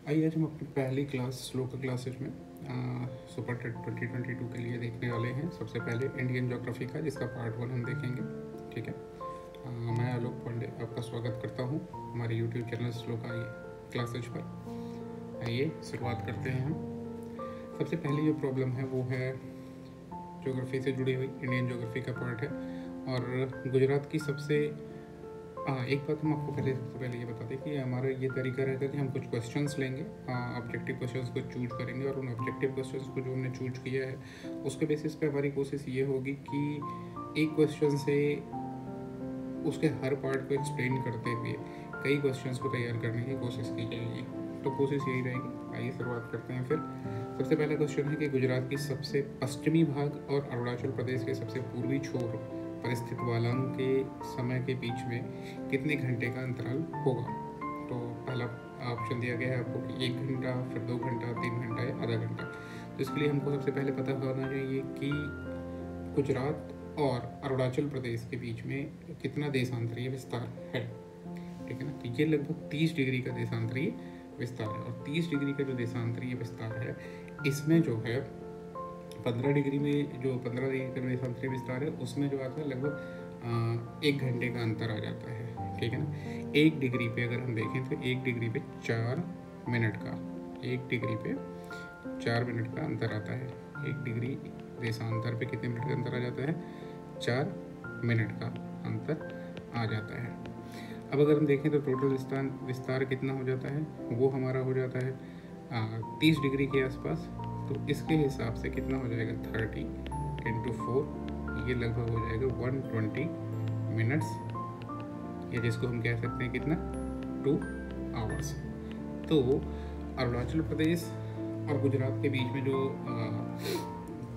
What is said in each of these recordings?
आइए आज हम अपनी पहली क्लास लोकल क्लासेज में सुपर टेट 2022 के लिए देखने वाले हैं। सबसे पहले इंडियन ज्योग्राफी का, जिसका पार्ट 1 हम देखेंगे। ठीक है। मैं आलोक पांडे आपका स्वागत करता हूं हमारे यूट्यूब चैनल श्लोक क्लासेज पर। आइए शुरुआत करते हैं हम। सबसे पहली जो प्रॉब्लम है वो है ज्योग्राफी से जुड़ी हुई, इंडियन ज्योग्राफी का पार्ट है और गुजरात की सबसे एक बात हम आपको सबसे पहले ये बता दें कि हमारा ये तरीका रहेगा कि हम कुछ क्वेश्चंस लेंगे, ऑब्जेक्टिव क्वेश्चंस को चूज करेंगे और उन ऑब्जेक्टिव क्वेश्चंस को जो हमने चूज किया है उसके बेसिस पे हमारी कोशिश ये होगी कि एक क्वेश्चन से उसके हर पार्ट को एक्सप्लेन करते हुए कई क्वेश्चंस को तैयार करने की कोशिश की जाएगी। तो कोशिश यही रहेगी। आइए शुरुआत करते हैं फिर। सबसे पहला क्वेश्चन है कि गुजरात की सबसे पश्चिमी भाग और अरुणाचल प्रदेश के सबसे पूर्वी छोर पर स्थित वालांग के समय के बीच में कितने घंटे का अंतराल होगा। तो पहला ऑप्शन दिया गया है आपको कि 1 घंटा, फिर 2 घंटा, 3 घंटा या आधा घंटा। तो इसके लिए हमको सबसे पहले पता होना चाहिए कि गुजरात और अरुणाचल प्रदेश के बीच में कितना देशांतरीय विस्तार है। ठीक है ना। तो ये लगभग 30 डिग्री का देशांतरीय विस्तार है और 30 डिग्री का जो देशांतरीय विस्तार है इसमें जो है 15 डिग्री में जो 15 डिग्री का देशांतरीय विस्तार है उसमें जो आता है लगभग 1 घंटे का अंतर आ जाता है। ठीक है ना। 1 डिग्री पे अगर हम देखें तो 1 डिग्री पे 4 मिनट का 1 डिग्री पे 4 मिनट का अंतर आता है। 1 डिग्री देशांतर पे कितने मिनट का अंतर आ जाता है? 4 मिनट का अंतर आ जाता है। अब अगर हम देखें तो टोटल विस्तार कितना हो जाता है, वो हमारा हो जाता है 30 डिग्री के आसपास। तो इसके हिसाब से कितना हो जाएगा? 30 × 4, ये लगभग हो जाएगा 120 मिनट्स, या जिसको हम कह सकते हैं कितना? 2 आवर्स। तो अरुणाचल प्रदेश और गुजरात के बीच में जो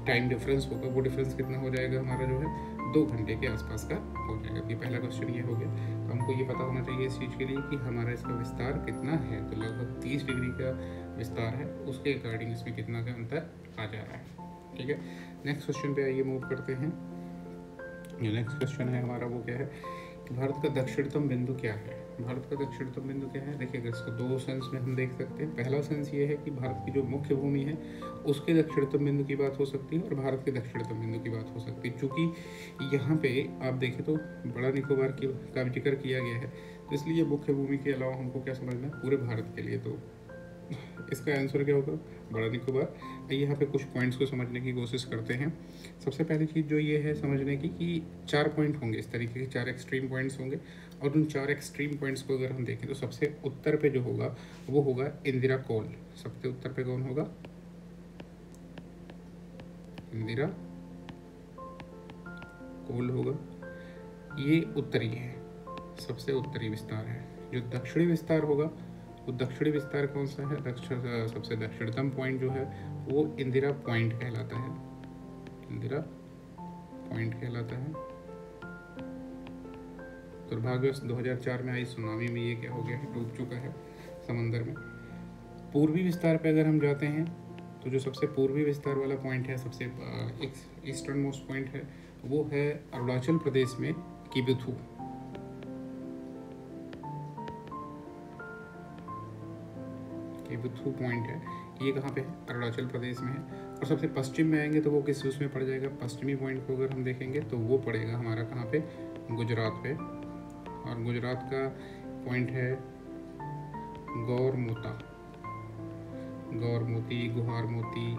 टाइम डिफरेंस होगा वो डिफरेंस कितना हो जाएगा हमारा? जो है 2 घंटे के आसपास का हो जाएगा। ये पहला क्वेश्चन ये हो गया। तो हमको ये पता होना चाहिए इस चीज़ के लिए कि हमारा इसका विस्तार कितना है। तो लगभग 30 डिग्री का विस्तार है, उसके अकॉर्डिंग इसमें कितना का अंतर आ जा रहा है। ठीक है। नेक्स्ट क्वेश्चन पे आइए मूव करते हैं। जो नेक्स्ट क्वेश्चन है हमारा वो क्या है कि भारत का दक्षिणतम बिंदु क्या है। भारत का दक्षिणतम बिंदु क्या है? देखिएगा, इसको 2 सेंस में हम देख सकते हैं। पहला सेंस ये है कि भारत की जो मुख्य भूमि है उसके दक्षिणतम बिंदु की बात हो सकती है और भारत के दक्षिणतम बिंदु की बात हो सकती है। चूँकि यहाँ पे आप देखें तो बड़ा निकोबार का जिक्र किया गया है, तो इसलिए मुख्य भूमि के अलावा हमको क्या समझना है? पूरे भारत के लिए। तो इसका आंसर क्या होगा? बड़ा निकोबार। यहाँ पे कुछ पॉइंट्स को समझने की कोशिश करते हैं। सबसे पहली चीज़ जो ये है समझने की कि 4 पॉइंट होंगे, इस तरीके के 4 एक्सट्रीम पॉइंट्स होंगे और उन 4 एक्सट्रीम पॉइंट्स को अगर हम देखें तो सबसे उत्तर पे जो होगा वो होगा इंदिरा कोल। सबसे उत्तर पे कौन होगा? इंदिरा कोल होगा। ये उत्तरी है, सबसे उत्तरी विस्तार है। जो दक्षिणी विस्तार होगा वो दक्षिणी विस्तार कौन सा है? सबसे दक्षिणतम पॉइंट जो है वो इंदिरा पॉइंट कहलाता है। इंदिरा पॉइंट कहलाता है। दुर्भाग्यवश 2004 में आई सुनामी में ये क्या हो गया है? डूब चुका है समंदर में। पूर्वी विस्तार पे अगर हम जाते हैं तो जो सबसे पूर्वी विस्तार वाला पॉइंट है, सबसे ईस्टर्न मोस्ट पॉइंट है, वो है अरुणाचल प्रदेश में किबुथु। किबुथु पॉइंट है, ये कहाँ पे है? अरुणाचल प्रदेश में है। और सबसे पश्चिम में आएंगे तो वो किस उसमें पड़ जाएगा? पश्चिमी पॉइंट को अगर हम देखेंगे तो वो पड़ेगा हमारा कहाँ पे? गुजरात पे। और गुजरात का पॉइंट है गौरमोता। गौरमोती, गुहारमोती,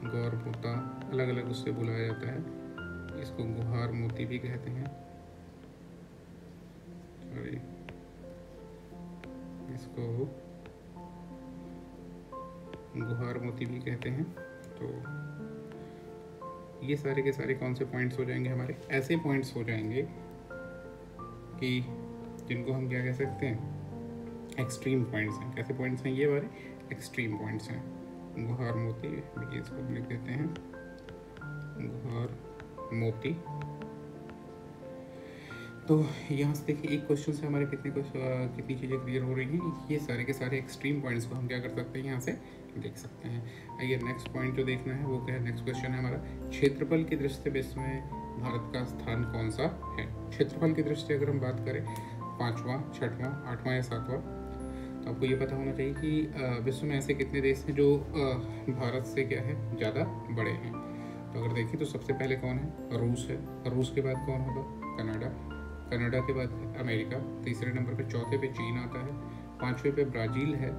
गौरमोता, अलग अलग उससे बुलाया जाता है। इसको गुहारमोती भी कहते हैं, सॉरी, इसको गुहारमोती भी कहते हैं। तो ये सारे के सारे कौन से पॉइंट्स हो जाएंगे हमारे? ऐसे पॉइंट्स हो जाएंगे कि जिनको हम क्या कह सकते हैं? एक्सट्रीम पॉइंट्स हैं। कैसे पॉइंट्स हैं ये वाले? एक्सट्रीम पॉइंट्स हैं। गुहार मोती, इसको लिख देते हैं गुहार मोती। तो यहाँ से देखिए एक क्वेश्चन से हमारे कितनी चीज़ें क्लियर हो रही हैं। ये सारे के सारे एक्सट्रीम पॉइंट्स को हम क्या कर सकते हैं? यहाँ से देख सकते हैं। आइए नेक्स्ट पॉइंट जो देखना है वो क्या है? नेक्स्ट क्वेश्चन है हमारा, क्षेत्रफल की दृष्टि से विश्व में भारत का स्थान कौन सा है? क्षेत्रफल की दृष्टि से अगर हम बात करें 5वां, 6वां, 8वां या 7वां, तो आपको ये पता होना चाहिए कि विश्व में ऐसे कितने देश हैं जो भारत से क्या है ज़्यादा बड़े हैं। तो अगर देखें तो सबसे पहले कौन है, रूस है, और रूस के बाद कौन होगा, कनाडा, कनाडा के बाद अमेरिका, तीसरे नंबर पे, चौथे पे चीन आता है, पाँचवें पे ब्राज़ील है,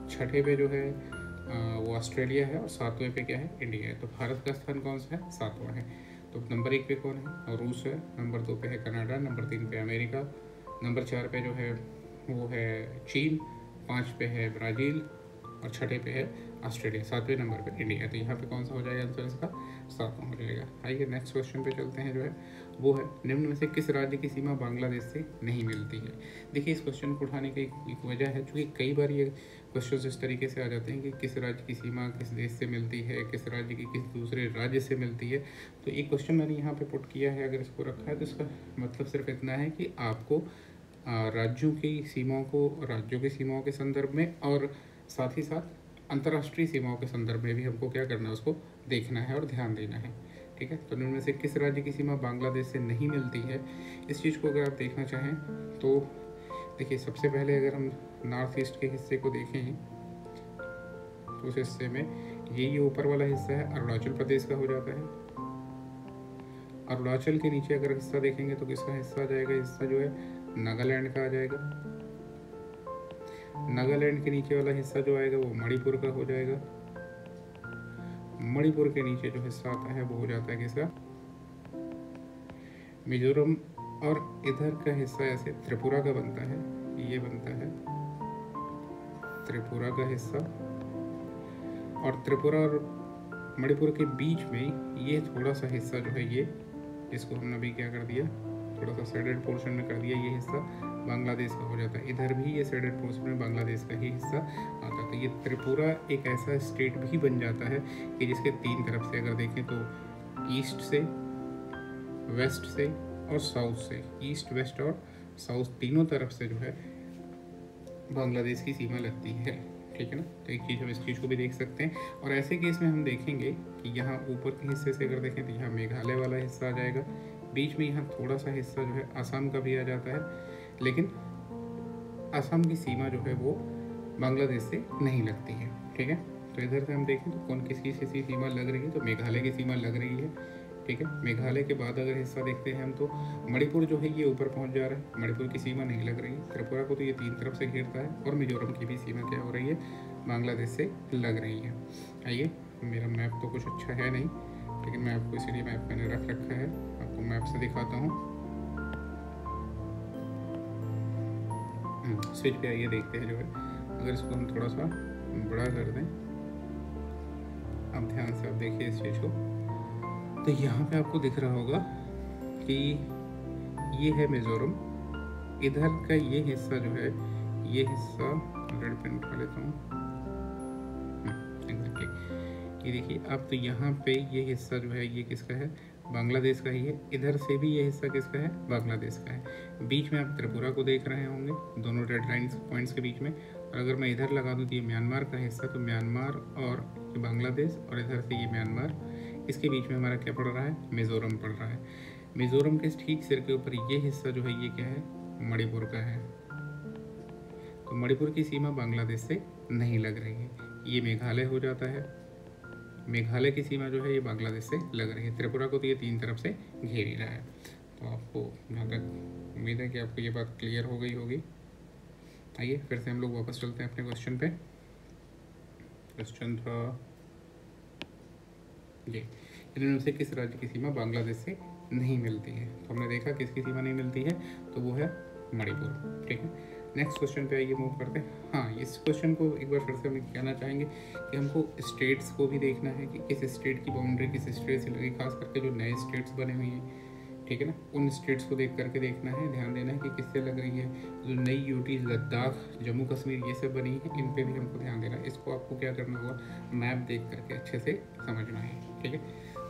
छठे पे जो है वो ऑस्ट्रेलिया है, और सातवें पे क्या है, इंडिया है। तो भारत का स्थान कौन सा है, सातवां है। तो नंबर 1 पे कौन है, रूस है, नंबर 2 पे है कनाडा, नंबर 3 पे अमेरिका, नंबर 4 पे जो है वो है चीन, 5 पे है ब्राज़ील, और छठे पे है ऑस्ट्रेलिया, सातवें नंबर पे इंडिया। तो यहाँ पे कौन सा हो जाएगा आंसर इसका, सातवां हो जाएगा। आइए नेक्स्ट क्वेश्चन पे चलते हैं, जो है वो है निम्न में से किस राज्य की सीमा बांग्लादेश से नहीं मिलती है। देखिए इस क्वेश्चन को उठाने की एक वजह है, क्योंकि कई बार ये क्वेश्चन इस तरीके से आ जाते हैं कि किस राज्य की सीमा किस देश से मिलती है, किस राज्य की किस दूसरे राज्य से मिलती है। तो एक क्वेश्चन मैंने यहाँ पे पुट किया है, अगर इसको रखा है तो इसका मतलब सिर्फ इतना है कि आपको राज्यों की सीमाओं को राज्यों की सीमाओं के संदर्भ में और साथ ही साथ अंतर्राष्ट्रीय सीमाओं के संदर्भ में भी हमको क्या करना है, उसको देखना है और ध्यान देना है। ठीक है, तो इनमें से किस राज्य की सीमा बांग्लादेश से नहीं मिलती है, इस चीज़ को अगर आप देखना चाहें तो देखिए सबसे पहले अगर हम नॉर्थ ईस्ट के हिस्से को देखें तो उस हिस्से में ये ऊपर वाला हिस्सा है अरुणाचल प्रदेश का हो जाता है। अरुणाचल के नीचे अगर हिस्सा देखेंगे तो किसका हिस्सा आ जाएगा, हिस्सा जो है नागालैंड का आ जाएगा। नागालैंड के नीचे वाला हिस्सा जो आएगा वो मणिपुर का हो जाएगा। मणिपुर के नीचे जो हिस्सा आता है वो हो जाता है किसका, मिजोरम, और इधर का हिस्सा ऐसे त्रिपुरा का बनता है, ये बनता है त्रिपुरा का हिस्सा, और त्रिपुरा और मणिपुर के बीच में ये थोड़ा सा हिस्सा जो है ये, इसको हमने अभी क्या कर दिया, थोड़ा सा शेडेड पोर्शन में कर दिया, ये हिस्सा बांग्लादेश का हो जाता है। इधर भी ये शेडेड पोर्शन में बांग्लादेश का ही हिस्सा आता है। तो ये त्रिपुरा एक ऐसा स्टेट भी बन जाता है कि जिसके तीन तरफ से अगर देखें तो ईस्ट से, वेस्ट से और साउथ से, ईस्ट वेस्ट और साउथ तीनों तरफ से जो है बांग्लादेश की सीमा लगती है। ठीक है ना, तो एक चीज़ हम इस चीज़ को भी देख सकते हैं। और ऐसे केस में हम देखेंगे कि यहाँ ऊपर के हिस्से से अगर देखें तो यहाँ मेघालय वाला हिस्सा आ जाएगा, बीच में यहाँ थोड़ा सा हिस्सा जो है असम का भी आ जाता है, लेकिन असम की सीमा जो है वो बांग्लादेश से नहीं लगती है। ठीक है, तो इधर से हम देखें तो कौन किसकी सीमा लग रही है, तो मेघालय की सीमा लग रही है। ठीक है, मेघालय के बाद अगर हिस्सा देखते हैं हम तो मणिपुर जो है ये ऊपर पहुंच जा रहा है, मणिपुर की सीमा नहीं लग रही है। त्रिपुरा को तो ये तीन तरफ से घेरता है, और मिजोरम की भी सीमा क्या हो रही है, बांग्लादेश से लग रही है। आइए, मेरा मैप तो कुछ अच्छा है नहीं, लेकिन मैं आपको इसीलिए मैप मैंने रख रखा है, आपको मैप से दिखाता हूँ। स्विच पे आइए, देखते हैं जो है, अगर इसको हम थोड़ा सा बड़ा कर दें, अब ध्यान से आप देखिए इस चीज़ को, तो यहाँ पे आपको दिख रहा होगा कि ये है मिजोरम, इधर का ये हिस्सा जो है, ये हिस्सा रेड पेन उठा लेता हूँ, एग्जैक्टली, ये देखिए अब तो यहाँ पे ये हिस्सा जो है ये किसका है, बांग्लादेश का ही है। इधर से भी ये हिस्सा किसका है, बांग्लादेश का है। बीच में आप त्रिपुरा को देख रहे होंगे, दोनों रेड लाइन पॉइंट्स के बीच में। और अगर मैं इधर लगा दूँ तो ये म्यांमार का हिस्सा, तो म्यांमार और बांग्लादेश, और इधर से ये म्यांमार, इसके बीच में हमारा क्या पड़ रहा है, मिजोरम पड़ रहा है। मिजोरम के ठीक सिर के ऊपर ये हिस्सा जो है ये क्या है, मणिपुर का है। तो मणिपुर की सीमा बांग्लादेश से नहीं लग रही है, ये मेघालय हो जाता है। मेघालय की सीमा जो है ये बांग्लादेश से लग रही है। त्रिपुरा को तो ये तीन तरफ से घेर ही रहा है। तो आपको जहाँ तक उम्मीद है कि आपको ये बात क्लियर हो गई होगी। आइए फिर से हम लोग वापस चलते हैं अपने क्वेश्चन पे। क्वेश्चन था ये, इनमें से किस राज्य की सीमा बांग्लादेश से नहीं मिलती है। तो हमने देखा किसकी सीमा नहीं मिलती है, तो वो है मणिपुर। ठीक है, नेक्स्ट क्वेश्चन पे आइए मूव करते हैं। हाँ, इस क्वेश्चन को एक बार फिर से हम कहना चाहेंगे कि हमको स्टेट्स को भी देखना है कि किस स्टेट की बाउंड्री किस स्टेट से लगी, खास करके जो नए स्टेट्स बने हुए हैं। ठीक है ना, उन स्टेट्स को देख करके देखना है, ध्यान देना है कि किससे लग रही है। जो नई यूटी, लद्दाख, जम्मू कश्मीर ये सब बनी है, इन पे भी हमको ध्यान देना है। इसको आपको क्या करना होगा, मैप देख करके अच्छे से समझना है। ठीक है,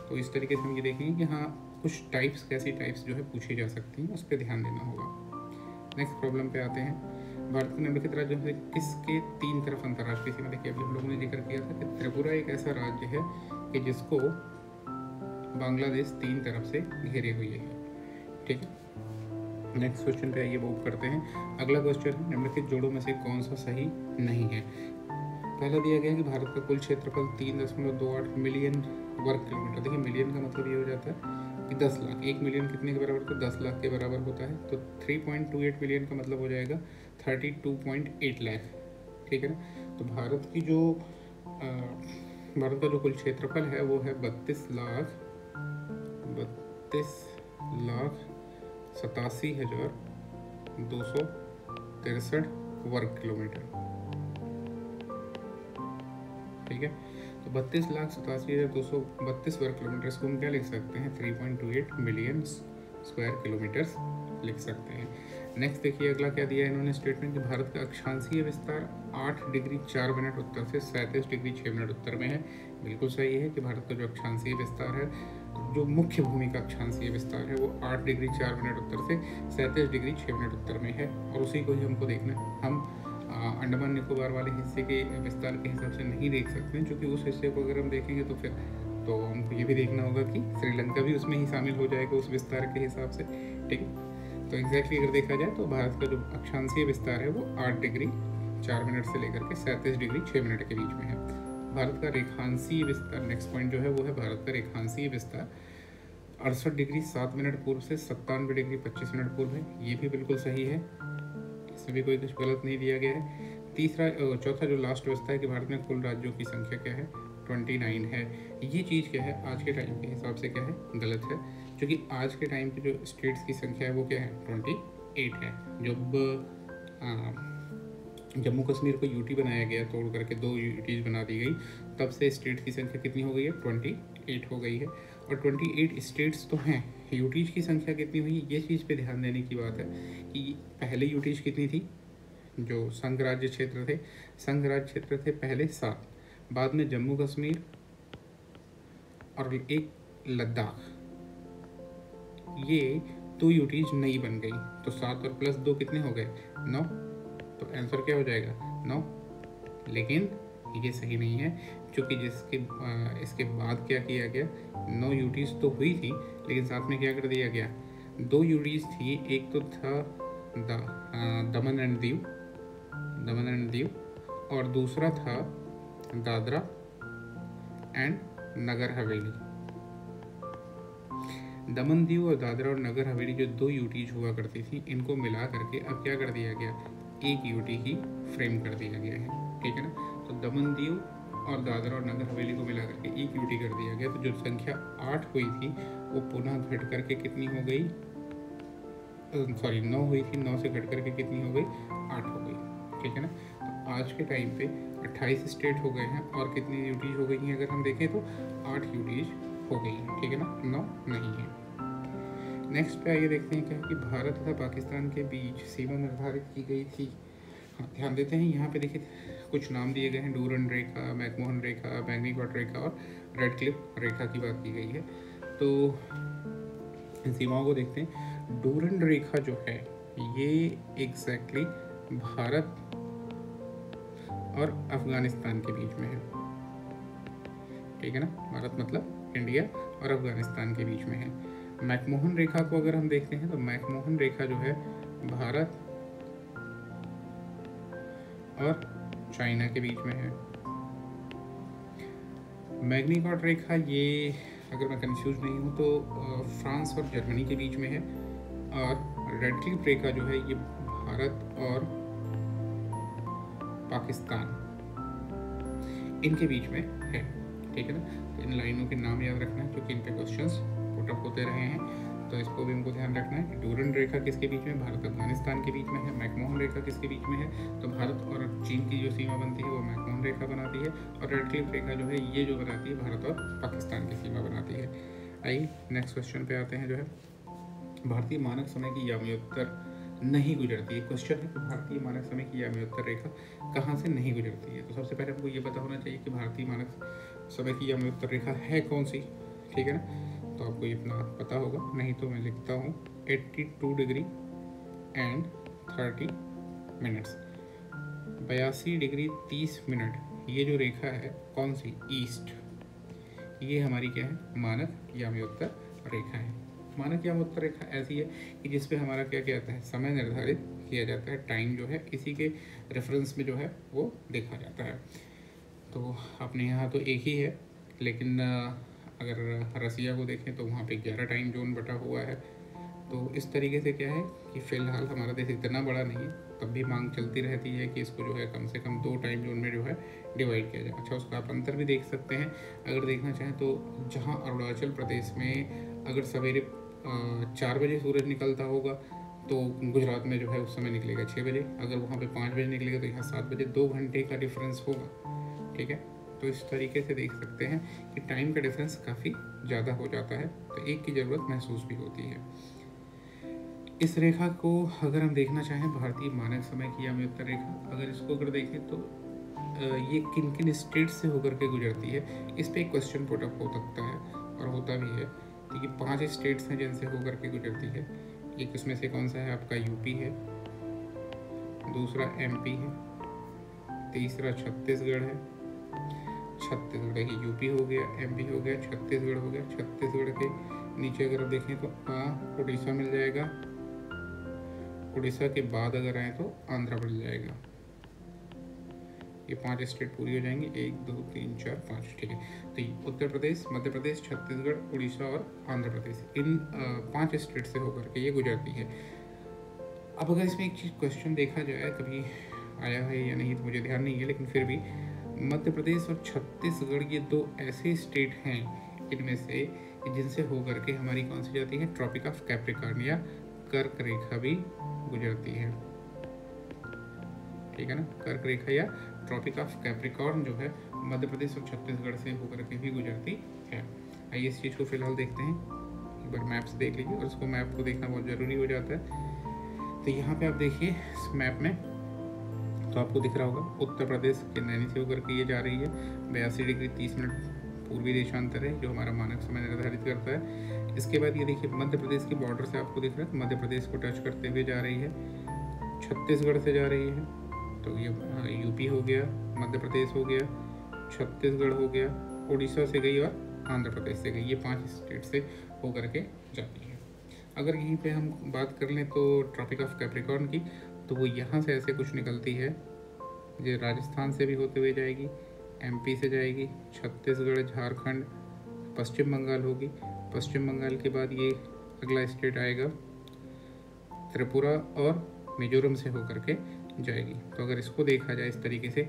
तो इस तरीके से हम ये देखेंगे कि हाँ कुछ टाइप्स, कैसी टाइप्स जो है पूछी जा सकती हैं, उस पर ध्यान देना होगा। नेक्स्ट प्रॉब्लम पे आते हैं। भारत के निम्नलिखित राज्यों से किसके तीन तरफ अंतर्राष्ट्रीय सीमा। देखिए अभी हम लोगों ने जिक्र किया था कि त्रिपुरा एक ऐसा राज्य है कि जिसको बांग्लादेश तीन तरफ से घेरे हुए है। ठीक है, नेक्स्ट क्वेश्चन पे आइए मूव करते हैं। अगला क्वेश्चन है निम्नलिखित जोड़ों में से कौन सा सही नहीं है। पहला दिया गया है कि भारत का कुल क्षेत्रफल 3.28 मिलियन वर्ग किलोमीटर। देखिए मिलियन का मतलब ये हो जाता है कि 10 लाख। 1 मिलियन कितने के बराबर होता है? 10 लाख के बराबर होता है। तो 3.28 मिलियन का मतलब हो जाएगा 32.8 लाख। ठीक है ना। तो भारत का जो कुल क्षेत्रफल है वो है 32,87,263 वर्ग किलोमीटर। ठीक है। तो 32,87,232 वर्ग किलोमीटर को हम क्या लिख सकते हैं? 3.28 मिलियन स्क्वायर किलोमीटर्स लिख सकते हैं। नेक्स्ट देखिए अगला क्या दिया है इन्होंने स्टेटमेंट कि भारत का अक्षांशीय विस्तार 8 डिग्री 4 मिनट उत्तर से 37 डिग्री 6 मिनट उत्तर में है। बिल्कुल सही है कि भारत का जो अक्षांशीय विस्तार है, जो मुख्य भूमि का अक्षांशीय विस्तार है, वो 8 डिग्री 4 मिनट उत्तर से 37 डिग्री 6 मिनट उत्तर में है। और उसी को ही हमको देखना है। हम अंडमान निकोबार वाले हिस्से के विस्तार के हिसाब से नहीं देख सकते, क्योंकि उस हिस्से को अगर हम देखेंगे तो फिर तो हमको ये भी देखना होगा कि श्रीलंका भी उसमें ही शामिल हो जाएगा उस विस्तार के हिसाब से। ठीक है। तो एग्जैक्टली अगर देखा जाए तो भारत का जो अक्षांशीय विस्तार है वो 8 डिग्री 4 मिनट से लेकर के 37 डिग्री 6 मिनट के बीच में है। भारत का रेखांशीय विस्तार, नेक्स्ट पॉइंट जो है वो है भारत का रेखांशीय विस्तार 68 डिग्री 7 मिनट पूर्व से 97 डिग्री 25 मिनट पूर्व है। ये भी बिल्कुल सही है, इसमें भी कोई कुछ गलत नहीं दिया गया है। चौथा जो लास्ट व्यवस्था है कि भारत में कुल राज्यों की संख्या क्या है? 29 है। ये चीज़ क्या है? आज के टाइम के हिसाब से क्या है? गलत है, क्योंकि आज के टाइम पे जो स्टेट्स की संख्या है वो क्या है? 28 है। जब जम्मू कश्मीर को यूटी बनाया गया, तोड़ करके 2 यूटीज बना दी गई, तब से स्टेट की संख्या कितनी हो गई है? 28 हो गई है। और 28 स्टेट्स तो हैं, यूटीज की संख्या कितनी हुई? ये चीज़ पे ध्यान देने की बात है कि पहले यूटीज कितनी थी? जो संघ राज्य क्षेत्र थे, संघ राज्य क्षेत्र थे पहले 7, बाद में जम्मू कश्मीर और एक लद्दाख, ये 2 यूटीज नई बन गई। तो 7 और प्लस 2 कितने हो गए? 9। तो आंसर क्या हो जाएगा? 9। लेकिन ये सही नहीं है, क्योंकि इसके बाद क्या किया गया? 9 यूटीज तो हुई थी, लेकिन साथ में क्या कर दिया गया? 2 यूटीज थी। एक तो था दमन एंड दीव, और दूसरा था दादरा एंड नगर हवेली। दमन दीव और दादरा और नगर हवेली जो 2 यूटीज हुआ करती थी, इनको मिला करके अब क्या कर दिया गया? एक यूटी ही फ्रेम कर दिया गया है। ठीक है ना। तो दमन दीव और दादरा और नगर हवेली को मिला करके एक यूटी कर दिया गया। तो जो संख्या 8 हुई थी वो पुनः घट करके कितनी हो गई? 9 हुई थी, 9 से घट करके कितनी हो गई? 8 हो गई। ठीक है ना। तो आज के टाइम पे 28 स्टेट हो गए हैं, और कितनी यूटीज हो गई हैं अगर हम देखें तो 8 यूटीज हो गई हैं। ठीक है ना, 9 नहीं है। नेक्स्ट पे आइए देखते हैं क्या है कि भारत तथा पाकिस्तान के बीच सीमा निर्धारित की गई थी। हाँ, ध्यान देते हैं यहाँ पे देखिए कुछ नाम दिए गए हैं। डूरन रेखा, मैकमोहन रेखा, मैग्नीकॉट रेखा और रेड क्लिफ रेखा की बात की गई है। तो इन सीमाओं को देखते हैं। डूरन रेखा जो है ये एग्जैक्टली भारत और अफगानिस्तान के बीच में है। ठीक है ना। भारत मतलब इंडिया और अफगानिस्तान के बीच में है। मैकमोहन रेखा को अगर हम देखते हैं तो मैकमोहन रेखा जो है भारत और चाइना के बीच में है। मैग्नीकॉट रेखा, ये अगर मैं कंफ्यूज नहीं हूँ तो फ्रांस और जर्मनी के बीच में है। और रेड क्लिफ रेखा जो है ये भारत और पाकिस्तान इनके बीच में है। ठीक है ना। इन लाइनों के नाम याद रखना है, क्योंकि इन पे क्वेश्चंस पुट अप होते रहे हैं, तो इसको भी हमको ध्यान रखना है कि डूरन रेखा किसके बीच में? भारत अफगानिस्तान के बीच में है। मैकमोहन रेखा किसके बीच में है? तो भारत और चीन की जो सीमा बनती है वो मैकमोहन रेखा बनाती है, और रेड क्लिफ रेखा जो है ये जो बनाती है भारत और पाकिस्तान की सीमा बनाती है। आइए नेक्स्ट क्वेश्चन पे आते हैं, जो है भारतीय मानक समय की यामियोत्तर नहीं गुजरती है। क्वेश्चन है कि भारतीय मानक समय की यामियोत्तर रेखा कहाँ से नहीं गुजरती है। तो सबसे पहले हमको ये पता होना चाहिए कि भारतीय मानक समय की यामियोत्तर रेखा है कौन सी। ठीक है ना। तो आपको ये अपना पता होगा, नहीं तो मैं लिखता हूँ 82 degree and 30 minutes, 82 degree 30 minute. ये जो रेखा है कौन सी? ईस्ट। ये हमारी क्या है? मानक यामियोत्तर रेखा है। मानक यामोत्तर रेखा ऐसी है कि जिस पे हमारा क्या क्या आता है, समय निर्धारित किया जाता है, टाइम जो है इसी के रेफरेंस में जो है वो देखा जाता है। तो अपने यहाँ तो एक ही है, लेकिन अगर रसिया को देखें तो वहाँ पे 11 टाइम जोन बटा हुआ है। तो इस तरीके से क्या है कि फ़िलहाल हमारा देश इतना बड़ा नहीं है, तब भी मांग चलती रहती है कि इसको जो है कम से कम 2 टाइम जोन में जो है डिवाइड किया जाए। अच्छा, उसका आप अंतर भी देख सकते हैं अगर देखना चाहें तो। जहाँ अरुणाचल प्रदेश में अगर सवेरे 4 बजे सूरज निकलता होगा, तो गुजरात में जो है उस समय निकलेगा 6 बजे। अगर वहाँ पे 5 बजे निकलेगा तो यहाँ 7 बजे, 2 घंटे का डिफरेंस होगा। ठीक है, तो इस तरीके से देख सकते हैं कि टाइम का डिफरेंस काफ़ी ज़्यादा हो जाता है, तो एक की ज़रूरत महसूस भी होती है। इस रेखा को अगर हम देखना चाहें, भारतीय मानक समय की यामोत्तर रेखा, अगर इसको अगर देखें तो ये किन किन स्टेट से होकर के गुजरती है, इस पर एक क्वेश्चन पुट अप हो सकता है और होता भी है। तो ये 5 स्टेट्स हैं जिनसे होकर के गुजरती है। एक उसमें से कौन सा है आपका, यूपी है, दूसरा एमपी है, तीसरा छत्तीसगढ़ है। छत्तीसगढ़, देखिए यूपी हो गया, एमपी हो गया, छत्तीसगढ़ हो गया। छत्तीसगढ़ के नीचे अगर आप देखें तो उड़ीसा मिल जाएगा। उड़ीसा के बाद अगर आए तो आंध्र मिल जाएगा। ये 5 स्टेट पूरी हो जाएंगी, 1 2 3 4 5। ठीक है, तो उत्तर प्रदेश, मध्य प्रदेश, छत्तीसगढ़, उड़ीसा और आंध्र प्रदेश, इन 5 स्टेट से होकर के ये गुजरती है। अब अगर इसमें एक चीज़ क्वेश्चन देखा जाए, कभी आया है या नहीं तो मुझे ध्यान नहीं है, लेकिन फिर भी मध्य प्रदेश और छत्तीसगढ़ ये 2 ऐसे स्टेट हैं इनमें से जिनसे होकर के हमारी कौन सी जाती है, ट्रॉपिक ऑफ कैप्रिकॉर्न या कर्क रेखा भी गुजरती है। ठीक है ना, कर्क रेखा या ट्रॉपिक ऑफ कैप्रिकॉर्न जो है मध्य प्रदेश और छत्तीसगढ़ से होकर के भी गुजरती है। आइए इस चीज़ को फिलहाल देखते हैं, एक बार मैप्स देख लीजिए, और इसको मैप को देखना बहुत ज़रूरी हो जाता है। तो यहाँ पे आप देखिए इस मैप में तो आपको दिख रहा होगा उत्तर प्रदेश के नैनी से होकर के ये जा रही है। 82 डिग्री 30 मिनट पूर्वी देशांतर है जो हमारा मानक समय निर्धारित करता है। इसके बाद ये देखिए मध्य प्रदेश की बॉर्डर से आपको दिख रहा है, मध्य प्रदेश को टच करते हुए जा रही है, छत्तीसगढ़ से जा रही है। तो ये यूपी हो गया, मध्य प्रदेश हो गया, छत्तीसगढ़ हो गया, उड़ीसा से गई और आंध्र प्रदेश से गई। ये 5 स्टेट से होकर के जाती है। अगर यहीं पे हम बात कर लें तो ट्रॉपिक ऑफ कैप्रिकॉर्न की, तो वो यहाँ से ऐसे कुछ निकलती है, जो राजस्थान से भी होते हुए जाएगी, एमपी से जाएगी, छत्तीसगढ़, झारखंड, पश्चिम बंगाल होगी। पश्चिम बंगाल के बाद ये अगला स्टेट आएगा त्रिपुरा और मिजोरम से होकर के जाएगी। तो अगर इसको देखा जाए इस तरीके से,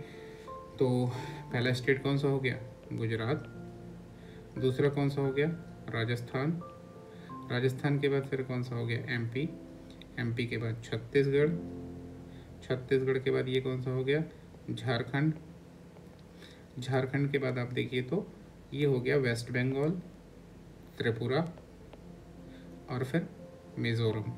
तो पहला स्टेट कौन सा हो गया, गुजरात। दूसरा कौन सा हो गया, राजस्थान। राजस्थान के बाद फिर कौन सा हो गया, एमपी। एमपी के बाद छत्तीसगढ़। छत्तीसगढ़ के बाद ये कौन सा हो गया, झारखंड। झारखंड के बाद आप देखिए तो ये हो गया वेस्ट बंगाल, त्रिपुरा और फिर मिजोरम।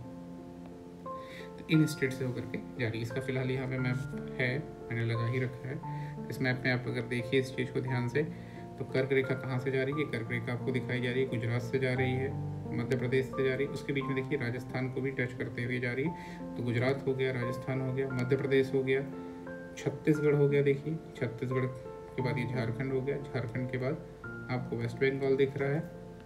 तो इन स्टेट से होकर के जा रही है। इसका फिलहाल यहाँ पे मैप है, मैंने लगा ही रखा है। इस मैप में आप अगर देखिए इस चीज़ को ध्यान से, तो कर्क रेखा कहाँ से जा रही है, कर्क रेखा आपको दिखाई जा रही है गुजरात से जा रही है, मध्य प्रदेश से जा रही है। उसके बीच में देखिए राजस्थान को भी टच करते हुए जा रही है। तो गुजरात हो गया, राजस्थान हो गया, मध्य प्रदेश हो गया, छत्तीसगढ़ हो गया। देखिए छत्तीसगढ़ के बाद ये झारखंड हो गया, झारखंड के बाद आपको वेस्ट बंगाल दिख रहा है,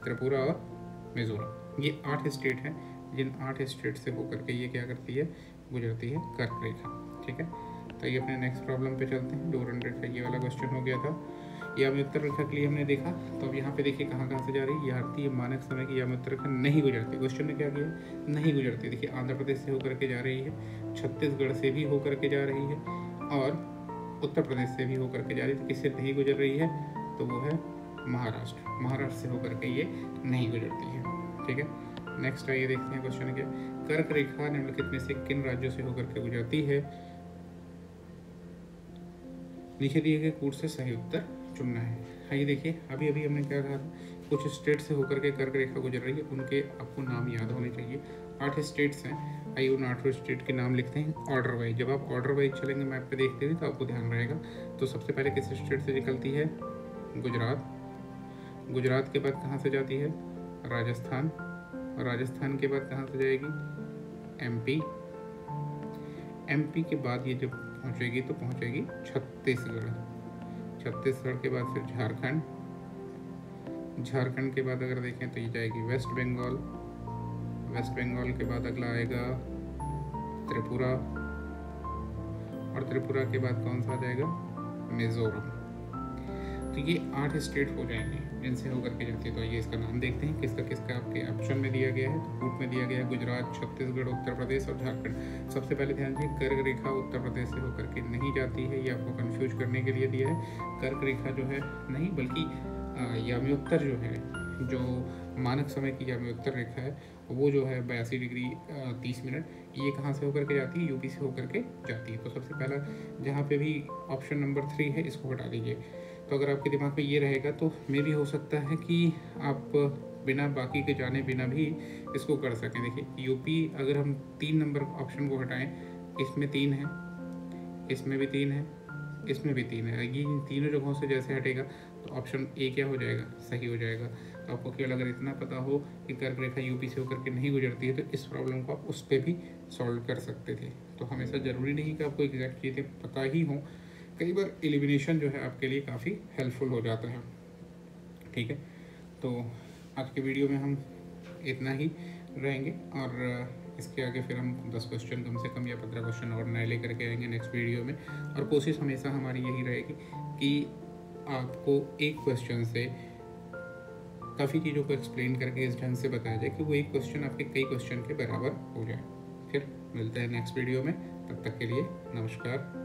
त्रिपुरा और मिजोरम। ये 8 स्टेट हैं जिन 8 स्टेट से होकर के ये क्या करती है, गुजरती है कर्क रेखा। ठीक है, तो ये अपने नेक्स्ट प्रॉब्लम पे चलते हैं। डोरन रेखा ये वाला क्वेश्चन हो गया था, यामोत्तर रेखा के लिए हमने देखा। तो अब यहाँ पे देखिए कहाँ कहाँ से जा रही है। भारतीय मानक समय की यामोत्तर रेखा नहीं गुजरती। क्वेश्चन में क्या किया, नहीं गुजरती। देखिए आंध्र प्रदेश से होकर के जा रही है, छत्तीसगढ़ से भी होकर के जा रही है और उत्तर प्रदेश से भी होकर के जा रही है। तो किससे नहीं गुजर रही है, तो वो है महाराष्ट्र। महाराष्ट्र से होकर के ये नहीं गुजरती है। ठीक है, नेक्स्ट आइए देखते हैं क्वेश्चन क्या, कर्क रेखा निम्नलिखित में से किन राज्यों से होकर के गुजरती है। नीचे दिए गए कूट से सही उत्तर चुनना है। आइए देखिए, अभी अभी हमने क्या कहा, कुछ स्टेट से होकर के कर्क रेखा गुजर रही है, उनके आपको नाम याद होने चाहिए। 8 स्टेट्स हैं। आइए उन 8 स्टेट के नाम लिखते हैं ऑर्डर वाइज। जब आप ऑर्डर वाइज चलेंगे मैप पे देखते हुए तो आपको ध्यान रहेगा। तो सबसे पहले किस स्टेट से निकलती है, गुजरात। गुजरात के बाद कहाँ से जाती है, राजस्थान। और राजस्थान के बाद कहाँ से जाएगी, एमपी। एमपी के बाद ये जब पहुँचेगी तो पहुँचेगी छत्तीसगढ़। छत्तीसगढ़ के बाद फिर झारखंड। झारखंड के बाद अगर देखें तो ये जाएगी वेस्ट बंगाल। वेस्ट बंगाल के बाद अगला आएगा त्रिपुरा, और त्रिपुरा के बाद कौन सा आ जाएगा, मिजोरम। तो ये 8 स्टेट हो जाएंगे जिनसे होकर के जाती है। तो आइए इसका नाम देखते हैं किसका किसका आपके ऑप्शन में दिया गया है। तो रूट में दिया गया है गुजरात, छत्तीसगढ़, उत्तर प्रदेश और झारखंड। सबसे पहले ध्यान दीजिए, कर्क रेखा उत्तर प्रदेश से होकर के नहीं जाती है, ये आपको कंफ्यूज करने के लिए दिया है। कर्क रेखा जो है नहीं, बल्कि याम्योत्तर जो है, जो मानक समय की याम्योत्तर रेखा है, वो जो है 82 डिग्री 30 मिनट, ये कहाँ से होकर के जाती है, यूपी से होकर के जाती है। तो सबसे पहला जहाँ पे भी ऑप्शन नंबर 3 है इसको हटा दीजिए। तो अगर आपके दिमाग में ये रहेगा तो मे भी हो सकता है कि आप बिना बाकी के जाने बिना भी इसको कर सकें। देखिए यूपी, अगर हम 3 नंबर ऑप्शन को हटाएं, इसमें 3 है, इसमें भी 3 है, इसमें भी 3 है, ये इन तीनों जगहों से जैसे हटेगा तो ऑप्शन ए क्या हो जाएगा, सही हो जाएगा। तो आपको केवल अगर इतना पता हो कि कर्क रेखा यूपी से होकर के नहीं गुजरती है तो इस प्रॉब्लम को आप उस पर भी सॉल्व कर सकते थे। तो हमेशा ज़रूरी नहीं कि आपको एग्जैक्ट चीज़ें पता ही हों, कई बार एलिमिनेशन जो है आपके लिए काफ़ी हेल्पफुल हो जाता है। ठीक है, तो आज के वीडियो में हम इतना ही रहेंगे, और इसके आगे फिर हम 10 क्वेश्चन कम से कम या 15 क्वेश्चन और नए लेकर के आएंगे नेक्स्ट वीडियो में। और कोशिश हमेशा हमारी यही रहेगी कि आपको एक क्वेश्चन से काफ़ी चीज़ों को एक्सप्लेन करके इस ढंग से बताया जाए कि वो एक क्वेश्चन आपके कई क्वेश्चन के बराबर हो जाए। फिर मिलते हैं नेक्स्ट वीडियो में, तब तक के लिए नमस्कार।